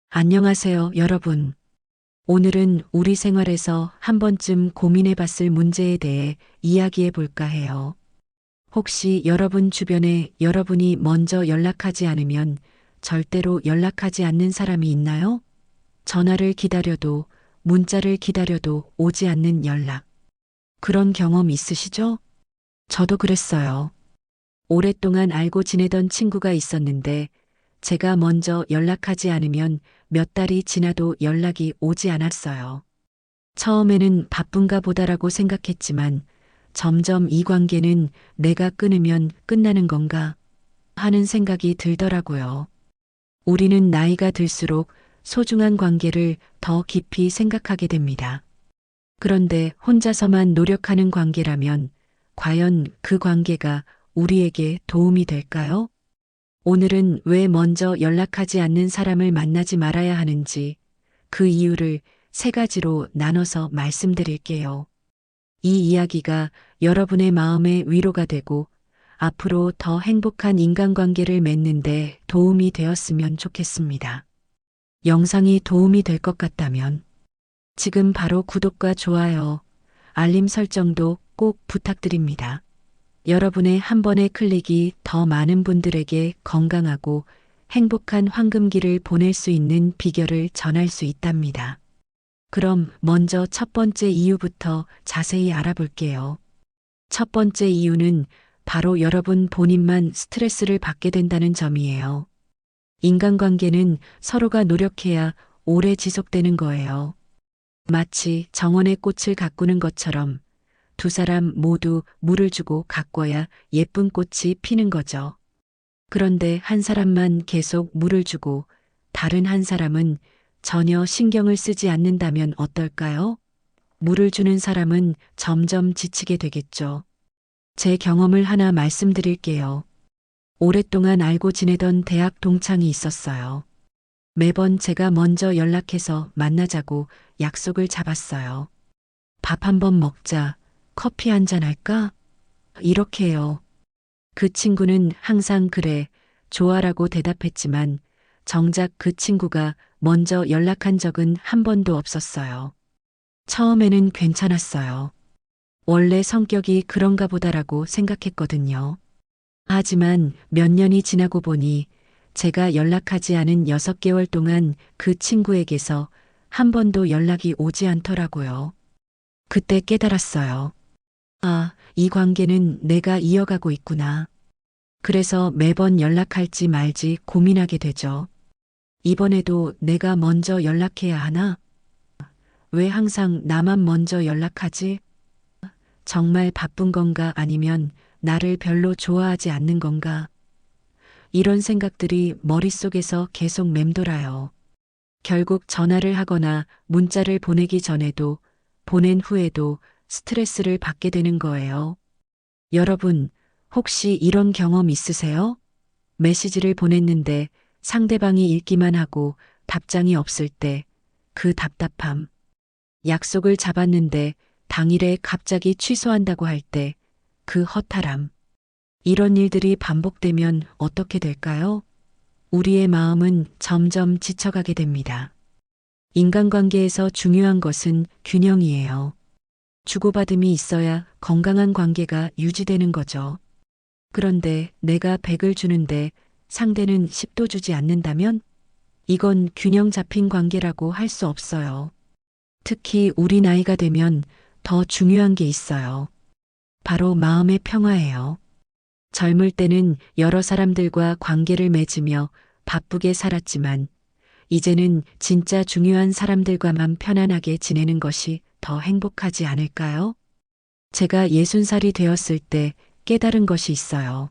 안녕하세요, 여러분. 오늘은 우리 생활에서 한 번쯤 고민해 봤을 문제에 대해 이야기해 볼까 해요. 혹시 여러분 주변에 여러분이 먼저 연락하지 않으면 절대로 연락하지 않는 사람이 있나요? 전화를 기다려도, 문자를 기다려도 오지 않는 연락. 그런 경험 있으시죠? 저도 그랬어요. 오랫동안 알고 지내던 친구가 있었는데 제가 먼저 연락하지 않으면 몇 달이 지나도 연락이 오지 않았어요. 처음에는 바쁜가 보다라고 생각했지만 점점 이 관계는 내가 끊으면 끝나는 건가 하는 생각이 들더라고요. 우리는 나이가 들수록 소중한 관계를 더 깊이 생각하게 됩니다. 그런데 혼자서만 노력하는 관계라면 과연 그 관계가 우리에게 도움이 될까요? 오늘은 왜 먼저 연락하지 않는 사람을 만나지 말아야 하는지 그 이유를 세 가지로 나눠서 말씀드릴게요. 이 이야기가 여러분의 마음에 위로가 되고 앞으로 더 행복한 인간관계를 맺는데 도움이 되었으면 좋겠습니다. 영상이 도움이 될 것 같다면 지금 바로 구독과 좋아요, 알림 설정도 꼭 부탁드립니다. 여러분의 한 번의 클릭이 더 많은 분들에게 건강하고 행복한 황금기를 보낼 수 있는 비결을 전할 수 있답니다. 그럼 먼저 첫 번째 이유부터 자세히 알아볼게요. 첫 번째 이유는 바로 여러분 본인만 스트레스를 받게 된다는 점이에요. 인간관계는 서로가 노력해야 오래 지속되는 거예요. 마치 정원의 꽃을 가꾸는 것처럼 두 사람 모두 물을 주고 가꿔야 예쁜 꽃이 피는 거죠. 그런데 한 사람만 계속 물을 주고 다른 한 사람은 전혀 신경을 쓰지 않는다면 어떨까요? 물을 주는 사람은 점점 지치게 되겠죠. 제 경험을 하나 말씀드릴게요. 오랫동안 알고 지내던 대학 동창이 있었어요. 매번 제가 먼저 연락해서 만나자고 약속을 잡았어요. 밥 한 번 먹자, 커피 한 잔 할까? 이렇게요. 그 친구는 항상 그래, 좋아라고 대답했지만 정작 그 친구가 먼저 연락한 적은 한 번도 없었어요. 처음에는 괜찮았어요. 원래 성격이 그런가 보다라고 생각했거든요. 하지만 몇 년이 지나고 보니 제가 연락하지 않은 6개월 동안 그 친구에게서 한 번도 연락이 오지 않더라고요. 그때 깨달았어요. 아, 이 관계는 내가 이어가고 있구나. 그래서 매번 연락할지 말지 고민하게 되죠. 이번에도 내가 먼저 연락해야 하나? 왜 항상 나만 먼저 연락하지? 정말 바쁜 건가 아니면 나를 별로 좋아하지 않는 건가? 이런 생각들이 머릿속에서 계속 맴돌아요. 결국 전화를 하거나 문자를 보내기 전에도 보낸 후에도 스트레스를 받게 되는 거예요. 여러분, 혹시 이런 경험 있으세요? 메시지를 보냈는데 상대방이 읽기만 하고 답장이 없을 때 그 답답함. 약속을 잡았는데 당일에 갑자기 취소한다고 할 때 그 허탈함. 이런 일들이 반복되면 어떻게 될까요? 우리의 마음은 점점 지쳐가게 됩니다. 인간관계에서 중요한 것은 균형이에요. 주고받음이 있어야 건강한 관계가 유지되는 거죠. 그런데 내가 100을 주는데 상대는 10도 주지 않는다면 이건 균형 잡힌 관계라고 할 수 없어요. 특히 우리 나이가 되면 더 중요한 게 있어요. 바로 마음의 평화예요. 젊을 때는 여러 사람들과 관계를 맺으며 바쁘게 살았지만 이제는 진짜 중요한 사람들과만 편안하게 지내는 것이 더 행복하지 않을까요? 제가 60살이 되었을 때 깨달은 것이 있어요.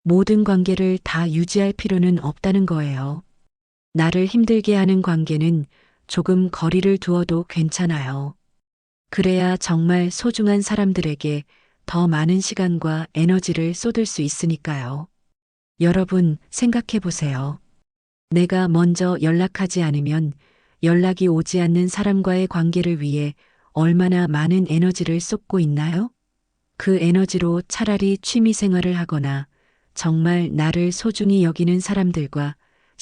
모든 관계를 다 유지할 필요는 없다는 거예요. 나를 힘들게 하는 관계는 조금 거리를 두어도 괜찮아요. 그래야 정말 소중한 사람들에게 더 많은 시간과 에너지를 쏟을 수 있으니까요. 여러분, 생각해 보세요. 내가 먼저 연락하지 않으면 연락이 오지 않는 사람과의 관계를 위해 얼마나 많은 에너지를 쏟고 있나요? 그 에너지로 차라리 취미 생활을 하거나 정말 나를 소중히 여기는 사람들과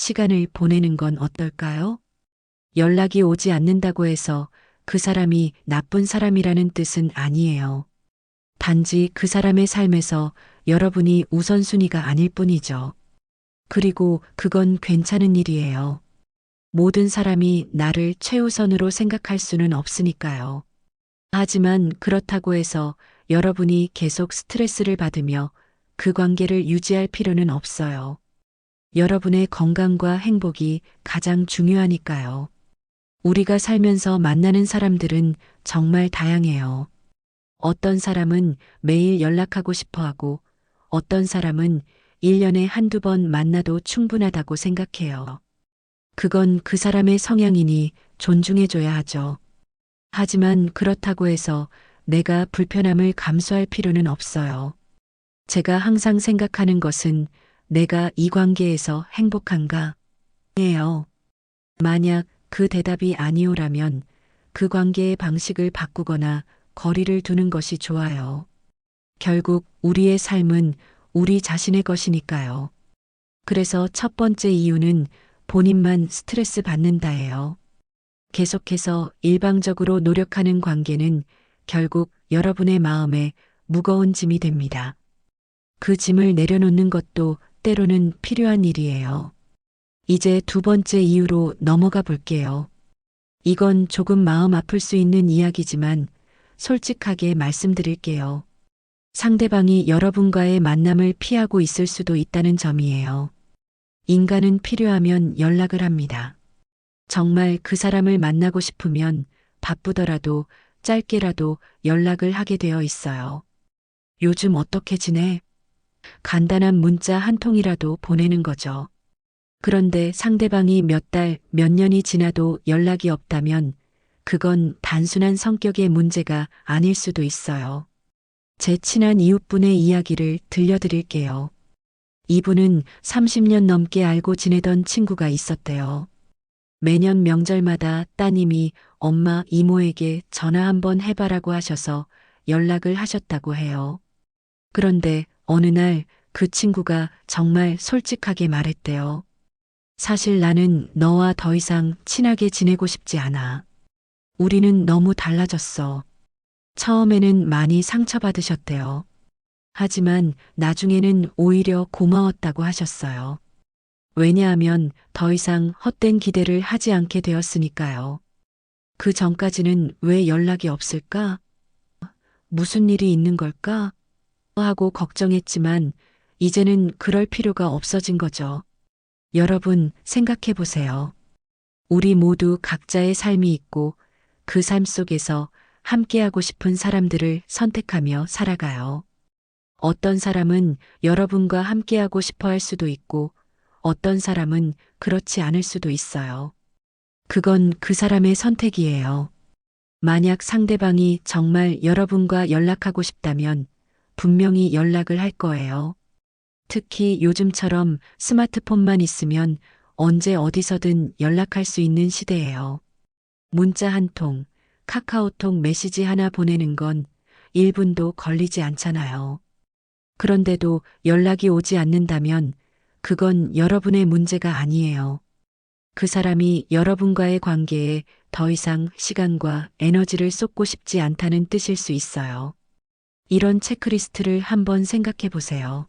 시간을 보내는 건 어떨까요? 연락이 오지 않는다고 해서 그 사람이 나쁜 사람이라는 뜻은 아니에요. 단지 그 사람의 삶에서 여러분이 우선순위가 아닐 뿐이죠. 그리고 그건 괜찮은 일이에요. 모든 사람이 나를 최우선으로 생각할 수는 없으니까요. 하지만 그렇다고 해서 여러분이 계속 스트레스를 받으며 그 관계를 유지할 필요는 없어요. 여러분의 건강과 행복이 가장 중요하니까요. 우리가 살면서 만나는 사람들은 정말 다양해요. 어떤 사람은 매일 연락하고 싶어 하고 어떤 사람은 1년에 한두 번 만나도 충분하다고 생각해요. 그건 그 사람의 성향이니 존중해줘야 하죠. 하지만 그렇다고 해서 내가 불편함을 감수할 필요는 없어요. 제가 항상 생각하는 것은 내가 이 관계에서 행복한가? 예요. 만약 그 대답이 아니오라면 그 관계의 방식을 바꾸거나 거리를 두는 것이 좋아요. 결국 우리의 삶은 우리 자신의 것이니까요. 그래서 첫 번째 이유는 본인만 스트레스 받는다예요. 계속해서 일방적으로 노력하는 관계는 결국 여러분의 마음에 무거운 짐이 됩니다. 그 짐을 내려놓는 것도 때로는 필요한 일이에요. 이제 두 번째 이유로 넘어가 볼게요. 이건 조금 마음 아플 수 있는 이야기지만 솔직하게 말씀드릴게요. 상대방이 여러분과의 만남을 피하고 있을 수도 있다는 점이에요. 인간은 필요하면 연락을 합니다. 정말 그 사람을 만나고 싶으면 바쁘더라도 짧게라도 연락을 하게 되어 있어요. 요즘 어떻게 지내? 간단한 문자 한 통이라도 보내는 거죠. 그런데 상대방이 몇 달, 몇 년이 지나도 연락이 없다면 그건 단순한 성격의 문제가 아닐 수도 있어요. 제 친한 이웃분의 이야기를 들려드릴게요. 이분은 30년 넘게 알고 지내던 친구가 있었대요. 매년 명절마다 따님이 엄마 이모에게 전화 한번 해봐라고 하셔서 연락을 하셨다고 해요. 그런데 어느 날 그 친구가 정말 솔직하게 말했대요. 사실 나는 너와 더 이상 친하게 지내고 싶지 않아. 우리는 너무 달라졌어. 처음에는 많이 상처받으셨대요. 하지만 나중에는 오히려 고마웠다고 하셨어요. 왜냐하면 더 이상 헛된 기대를 하지 않게 되었으니까요. 그 전까지는 왜 연락이 없을까? 무슨 일이 있는 걸까? 하고 걱정했지만 이제는 그럴 필요가 없어진 거죠. 여러분 생각해 보세요. 우리 모두 각자의 삶이 있고 그 삶 속에서 함께하고 싶은 사람들을 선택하며 살아가요. 어떤 사람은 여러분과 함께하고 싶어 할 수도 있고 어떤 사람은 그렇지 않을 수도 있어요. 그건 그 사람의 선택이에요. 만약 상대방이 정말 여러분과 연락하고 싶다면 분명히 연락을 할 거예요. 특히 요즘처럼 스마트폰만 있으면 언제 어디서든 연락할 수 있는 시대예요. 문자 한 통, 카카오톡 메시지 하나 보내는 건 1분도 걸리지 않잖아요. 그런데도 연락이 오지 않는다면 그건 여러분의 문제가 아니에요. 그 사람이 여러분과의 관계에 더 이상 시간과 에너지를 쏟고 싶지 않다는 뜻일 수 있어요. 이런 체크리스트를 한번 생각해 보세요.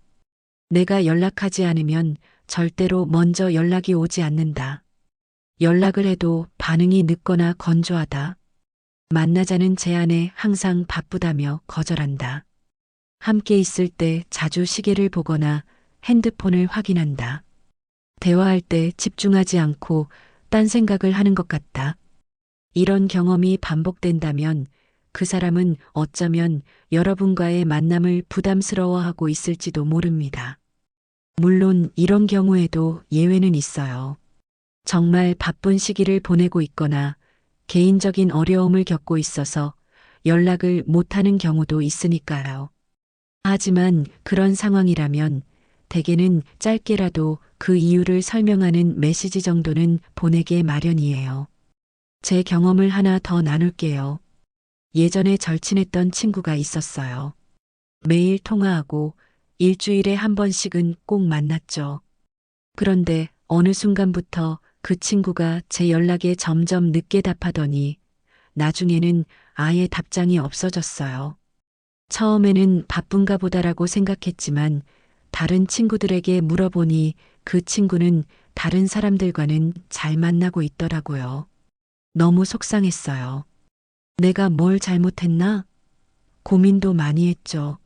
내가 연락하지 않으면 절대로 먼저 연락이 오지 않는다. 연락을 해도 반응이 늦거나 건조하다. 만나자는 제안에 항상 바쁘다며 거절한다. 함께 있을 때 자주 시계를 보거나 핸드폰을 확인한다. 대화할 때 집중하지 않고 딴 생각을 하는 것 같다. 이런 경험이 반복된다면 그 사람은 어쩌면 여러분과의 만남을 부담스러워하고 있을지도 모릅니다. 물론 이런 경우에도 예외는 있어요. 정말 바쁜 시기를 보내고 있거나 개인적인 어려움을 겪고 있어서 연락을 못하는 경우도 있으니까요. 하지만 그런 상황이라면 대개는 짧게라도 그 이유를 설명하는 메시지 정도는 보내게 마련이에요. 제 경험을 하나 더 나눌게요. 예전에 절친했던 친구가 있었어요. 매일 통화하고 일주일에 한 번씩은 꼭 만났죠. 그런데 어느 순간부터 그 친구가 제 연락에 점점 늦게 답하더니 나중에는 아예 답장이 없어졌어요. 처음에는 바쁜가 보다라고 생각했지만 다른 친구들에게 물어보니 그 친구는 다른 사람들과는 잘 만나고 있더라고요. 너무 속상했어요. 내가 뭘 잘못했나? 고민도 많이 했죠.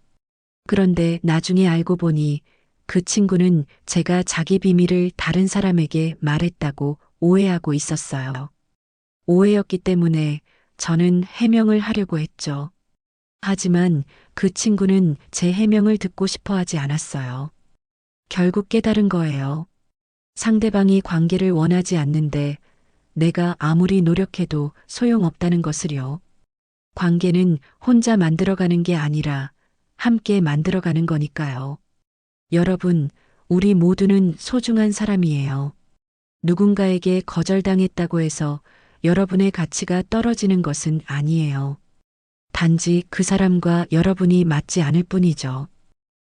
그런데 나중에 알고 보니 그 친구는 제가 자기 비밀을 다른 사람에게 말했다고 오해하고 있었어요. 오해였기 때문에 저는 해명을 하려고 했죠. 하지만 그 친구는 제 해명을 듣고 싶어 하지 않았어요. 결국 깨달은 거예요. 상대방이 관계를 원하지 않는데 내가 아무리 노력해도 소용없다는 것을요. 관계는 혼자 만들어가는 게 아니라 함께 만들어가는 거니까요. 여러분, 우리 모두는 소중한 사람이에요. 누군가에게 거절당했다고 해서 여러분의 가치가 떨어지는 것은 아니에요. 단지 그 사람과 여러분이 맞지 않을 뿐이죠.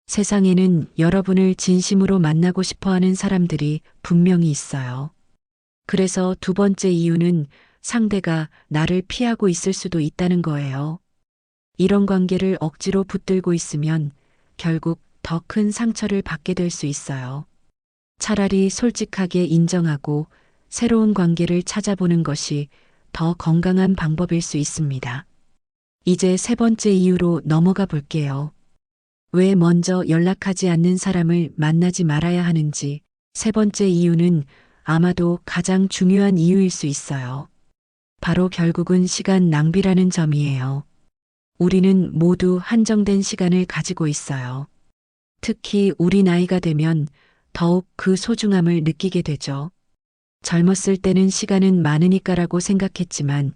세상에는 여러분을 진심으로 만나고 싶어 하는 사람들이 분명히 있어요. 그래서 두 번째 이유는 상대가 나를 피하고 있을 수도 있다는 거예요. 이런 관계를 억지로 붙들고 있으면 결국 더 큰 상처를 받게 될 수 있어요. 차라리 솔직하게 인정하고 새로운 관계를 찾아보는 것이 더 건강한 방법일 수 있습니다. 이제 세 번째 이유로 넘어가 볼게요. 왜 먼저 연락하지 않는 사람을 만나지 말아야 하는지. 세 번째 이유는 아마도 가장 중요한 이유일 수 있어요. 바로 결국은 시간 낭비라는 점이에요. 우리는 모두 한정된 시간을 가지고 있어요. 특히 우리 나이가 되면 더욱 그 소중함을 느끼게 되죠. 젊었을 때는 시간은 많으니까라고 생각했지만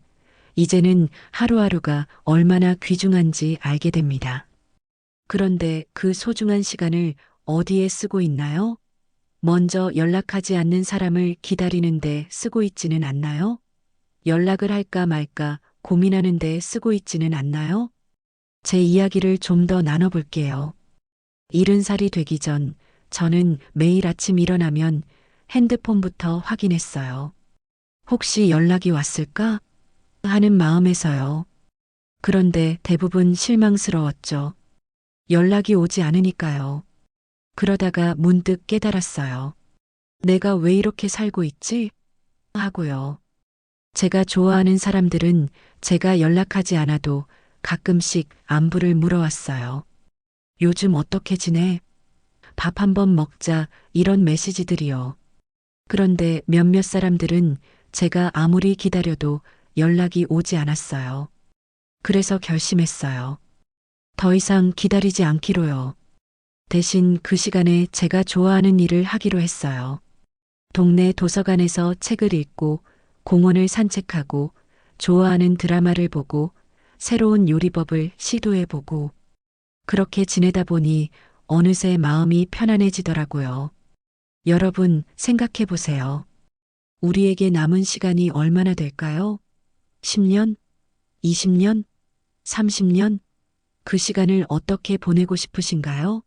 이제는 하루하루가 얼마나 귀중한지 알게 됩니다. 그런데 그 소중한 시간을 어디에 쓰고 있나요? 먼저 연락하지 않는 사람을 기다리는데 쓰고 있지는 않나요? 연락을 할까 말까 고민하는데 쓰고 있지는 않나요? 제 이야기를 좀 더 나눠볼게요. 70살이 되기 전 저는 매일 아침 일어나면 핸드폰부터 확인했어요. 혹시 연락이 왔을까? 하는 마음에서요. 그런데 대부분 실망스러웠죠. 연락이 오지 않으니까요. 그러다가 문득 깨달았어요. 내가 왜 이렇게 살고 있지? 하고요. 제가 좋아하는 사람들은 제가 연락하지 않아도 가끔씩 안부를 물어왔어요. 요즘 어떻게 지내? 밥 한번 먹자, 이런 메시지들이요. 그런데 몇몇 사람들은 제가 아무리 기다려도 연락이 오지 않았어요. 그래서 결심했어요. 더 이상 기다리지 않기로요. 대신 그 시간에 제가 좋아하는 일을 하기로 했어요. 동네 도서관에서 책을 읽고 공원을 산책하고 좋아하는 드라마를 보고 새로운 요리법을 시도해보고 그렇게 지내다 보니 어느새 마음이 편안해지더라고요. 여러분 생각해 보세요. 우리에게 남은 시간이 얼마나 될까요? 10년? 20년? 30년? 그 시간을 어떻게 보내고 싶으신가요?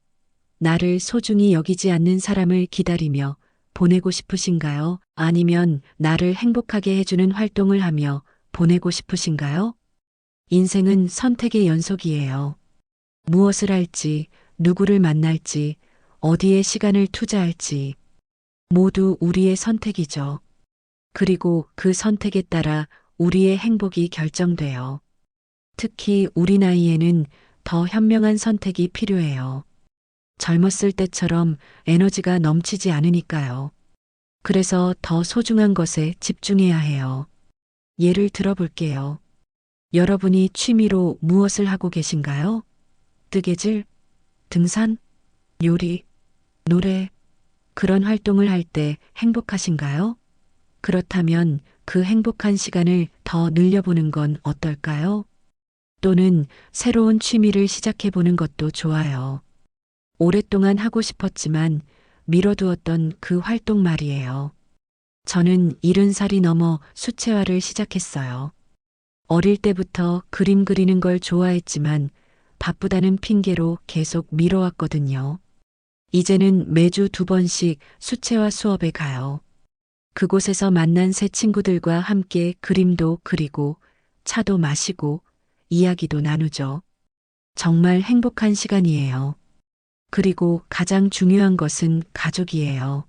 나를 소중히 여기지 않는 사람을 기다리며 보내고 싶으신가요? 아니면 나를 행복하게 해주는 활동을 하며 보내고 싶으신가요? 인생은 선택의 연속이에요. 무엇을 할지, 누구를 만날지, 어디에 시간을 투자할지, 모두 우리의 선택이죠. 그리고 그 선택에 따라 우리의 행복이 결정돼요. 특히 우리 나이에는 더 현명한 선택이 필요해요. 젊었을 때처럼 에너지가 넘치지 않으니까요. 그래서 더 소중한 것에 집중해야 해요. 예를 들어 볼게요. 여러분이 취미로 무엇을 하고 계신가요? 뜨개질, 등산, 요리, 노래, 그런 활동을 할 때 행복하신가요? 그렇다면 그 행복한 시간을 더 늘려보는 건 어떨까요? 또는 새로운 취미를 시작해보는 것도 좋아요. 오랫동안 하고 싶었지만 미뤄두었던 그 활동 말이에요. 저는 70살이 넘어 수채화를 시작했어요. 어릴 때부터 그림 그리는 걸 좋아했지만 바쁘다는 핑계로 계속 미뤄왔거든요. 이제는 매주 2번씩 수채화 수업에 가요. 그곳에서 만난 새 친구들과 함께 그림도 그리고 차도 마시고 이야기도 나누죠. 정말 행복한 시간이에요. 그리고 가장 중요한 것은 가족이에요.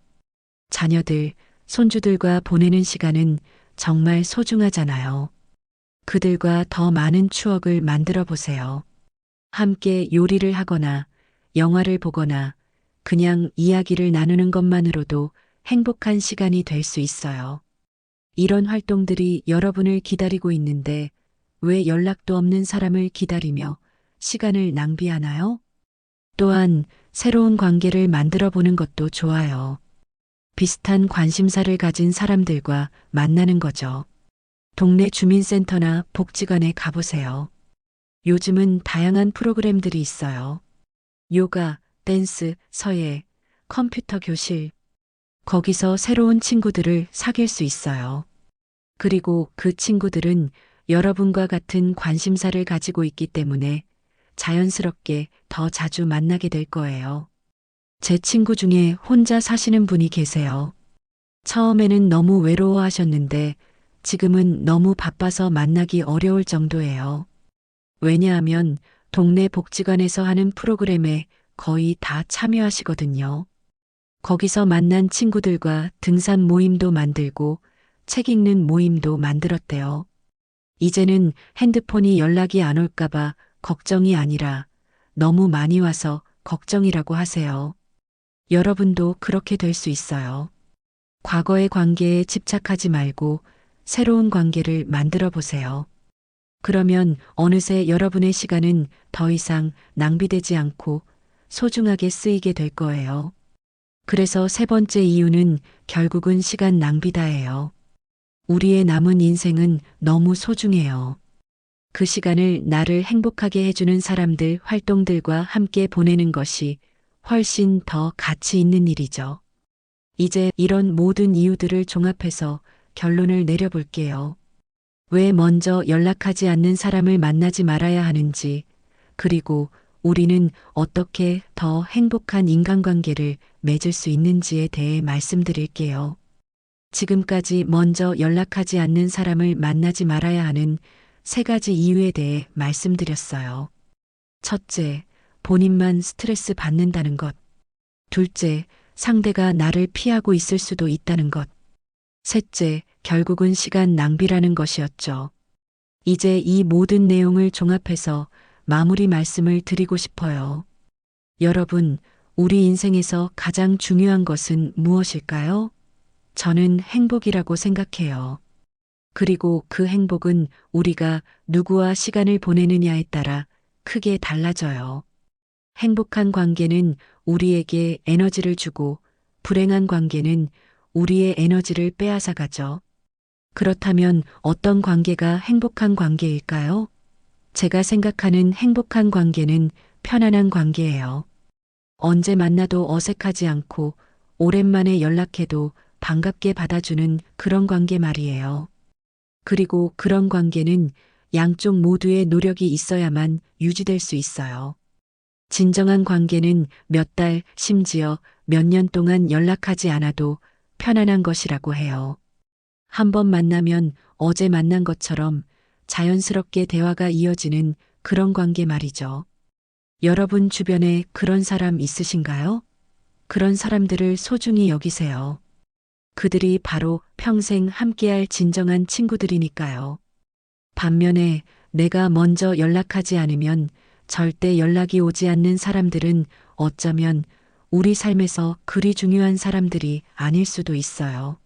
자녀들, 손주들과 보내는 시간은 정말 소중하잖아요. 그들과 더 많은 추억을 만들어 보세요. 함께 요리를 하거나 영화를 보거나 그냥 이야기를 나누는 것만으로도 행복한 시간이 될 수 있어요. 이런 활동들이 여러분을 기다리고 있는데 왜 연락도 없는 사람을 기다리며 시간을 낭비하나요? 또한 새로운 관계를 만들어 보는 것도 좋아요. 비슷한 관심사를 가진 사람들과 만나는 거죠. 동네 주민센터나 복지관에 가보세요. 요즘은 다양한 프로그램들이 있어요. 요가, 댄스, 서예, 컴퓨터 교실. 거기서 새로운 친구들을 사귈 수 있어요. 그리고 그 친구들은 여러분과 같은 관심사를 가지고 있기 때문에 자연스럽게 더 자주 만나게 될 거예요. 제 친구 중에 혼자 사시는 분이 계세요. 처음에는 너무 외로워하셨는데 지금은 너무 바빠서 만나기 어려울 정도예요. 왜냐하면 동네 복지관에서 하는 프로그램에 거의 다 참여하시거든요. 거기서 만난 친구들과 등산 모임도 만들고 책 읽는 모임도 만들었대요. 이제는 핸드폰이 연락이 안 올까봐 걱정이 아니라 너무 많이 와서 걱정이라고 하세요. 여러분도 그렇게 될 수 있어요. 과거의 관계에 집착하지 말고 새로운 관계를 만들어 보세요. 그러면 어느새 여러분의 시간은 더 이상 낭비되지 않고 소중하게 쓰이게 될 거예요. 그래서 세 번째 이유는 결국은 시간 낭비다예요. 우리의 남은 인생은 너무 소중해요. 그 시간을 나를 행복하게 해주는 사람들, 활동들과 함께 보내는 것이 훨씬 더 가치 있는 일이죠. 이제 이런 모든 이유들을 종합해서 결론을 내려볼게요. 왜 먼저 연락하지 않는 사람을 만나지 말아야 하는지, 그리고 우리는 어떻게 더 행복한 인간관계를 맺을 수 있는지에 대해 말씀드릴게요. 지금까지 먼저 연락하지 않는 사람을 만나지 말아야 하는 3가지 이유에 대해 말씀드렸어요. 첫째, 본인만 스트레스 받는다는 것. 둘째, 상대가 나를 피하고 있을 수도 있다는 것. 셋째, 결국은 시간 낭비라는 것이었죠. 이제 이 모든 내용을 종합해서 마무리 말씀을 드리고 싶어요. 여러분, 우리 인생에서 가장 중요한 것은 무엇일까요? 저는 행복이라고 생각해요. 그리고 그 행복은 우리가 누구와 시간을 보내느냐에 따라 크게 달라져요. 행복한 관계는 우리에게 에너지를 주고 불행한 관계는 우리의 에너지를 빼앗아 가죠. 그렇다면 어떤 관계가 행복한 관계일까요? 제가 생각하는 행복한 관계는 편안한 관계예요. 언제 만나도 어색하지 않고 오랜만에 연락해도 반갑게 받아주는 그런 관계 말이에요. 그리고 그런 관계는 양쪽 모두의 노력이 있어야만 유지될 수 있어요. 진정한 관계는 몇 달, 심지어 몇 년 동안 연락하지 않아도 편안한 것이라고 해요. 한 번 만나면 어제 만난 것처럼 자연스럽게 대화가 이어지는 그런 관계 말이죠. 여러분 주변에 그런 사람 있으신가요? 그런 사람들을 소중히 여기세요. 그들이 바로 평생 함께할 진정한 친구들이니까요. 반면에 내가 먼저 연락하지 않으면 절대 연락이 오지 않는 사람들은 어쩌면 우리 삶에서 그리 중요한 사람들이 아닐 수도 있어요.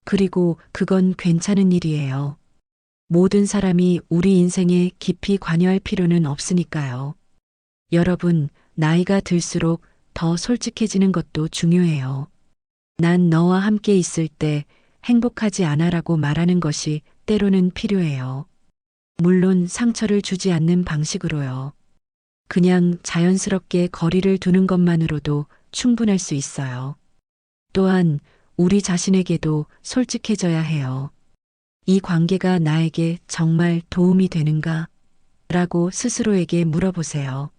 그리고 그건 괜찮은 일이에요. 모든 사람이 우리 인생에 깊이 관여할 필요는 없으니까요. 여러분, 나이가 들수록 더 솔직해지는 것도 중요해요. 난 너와 함께 있을 때 행복하지 않아라고 말하는 것이 때로는 필요해요. 물론 상처를 주지 않는 방식으로요. 그냥 자연스럽게 거리를 두는 것만으로도 충분할 수 있어요. 또한 우리 자신에게도 솔직해져야 해요. 이 관계가 나에게 정말 도움이 되는가? 라고 스스로에게 물어보세요.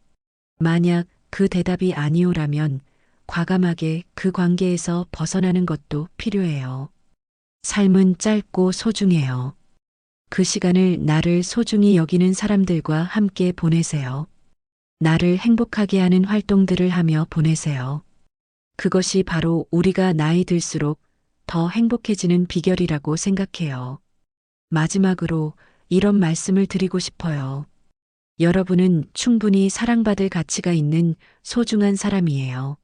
만약 그 대답이 아니오라면 과감하게 그 관계에서 벗어나는 것도 필요해요. 삶은 짧고 소중해요. 그 시간을 나를 소중히 여기는 사람들과 함께 보내세요. 나를 행복하게 하는 활동들을 하며 보내세요. 그것이 바로 우리가 나이 들수록 더 행복해지는 비결이라고 생각해요. 마지막으로 이런 말씀을 드리고 싶어요. 여러분은 충분히 사랑받을 가치가 있는 소중한 사람이에요.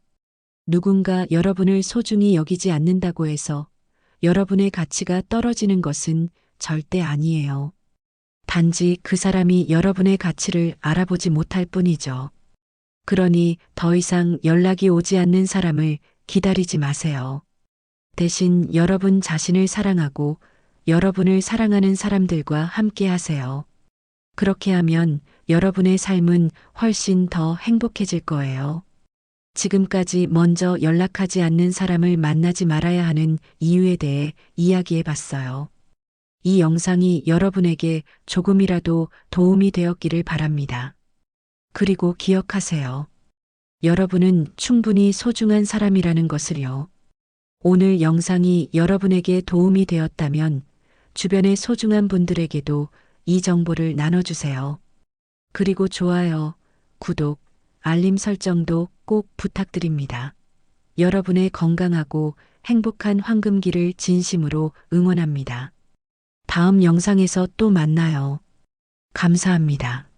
누군가 여러분을 소중히 여기지 않는다고 해서 여러분의 가치가 떨어지는 것은 절대 아니에요. 단지 그 사람이 여러분의 가치를 알아보지 못할 뿐이죠. 그러니 더 이상 연락이 오지 않는 사람을 기다리지 마세요. 대신 여러분 자신을 사랑하고 여러분을 사랑하는 사람들과 함께 하세요. 그렇게 하면 여러분의 삶은 훨씬 더 행복해질 거예요. 지금까지 먼저 연락하지 않는 사람을 만나지 말아야 하는 이유에 대해 이야기해 봤어요. 이 영상이 여러분에게 조금이라도 도움이 되었기를 바랍니다. 그리고 기억하세요. 여러분은 충분히 소중한 사람이라는 것을요. 오늘 영상이 여러분에게 도움이 되었다면 주변의 소중한 분들에게도 이 정보를 나눠주세요. 그리고 좋아요, 구독, 알림 설정도 꼭 부탁드립니다. 여러분의 건강하고 행복한 황금기를 진심으로 응원합니다. 다음 영상에서 또 만나요. 감사합니다.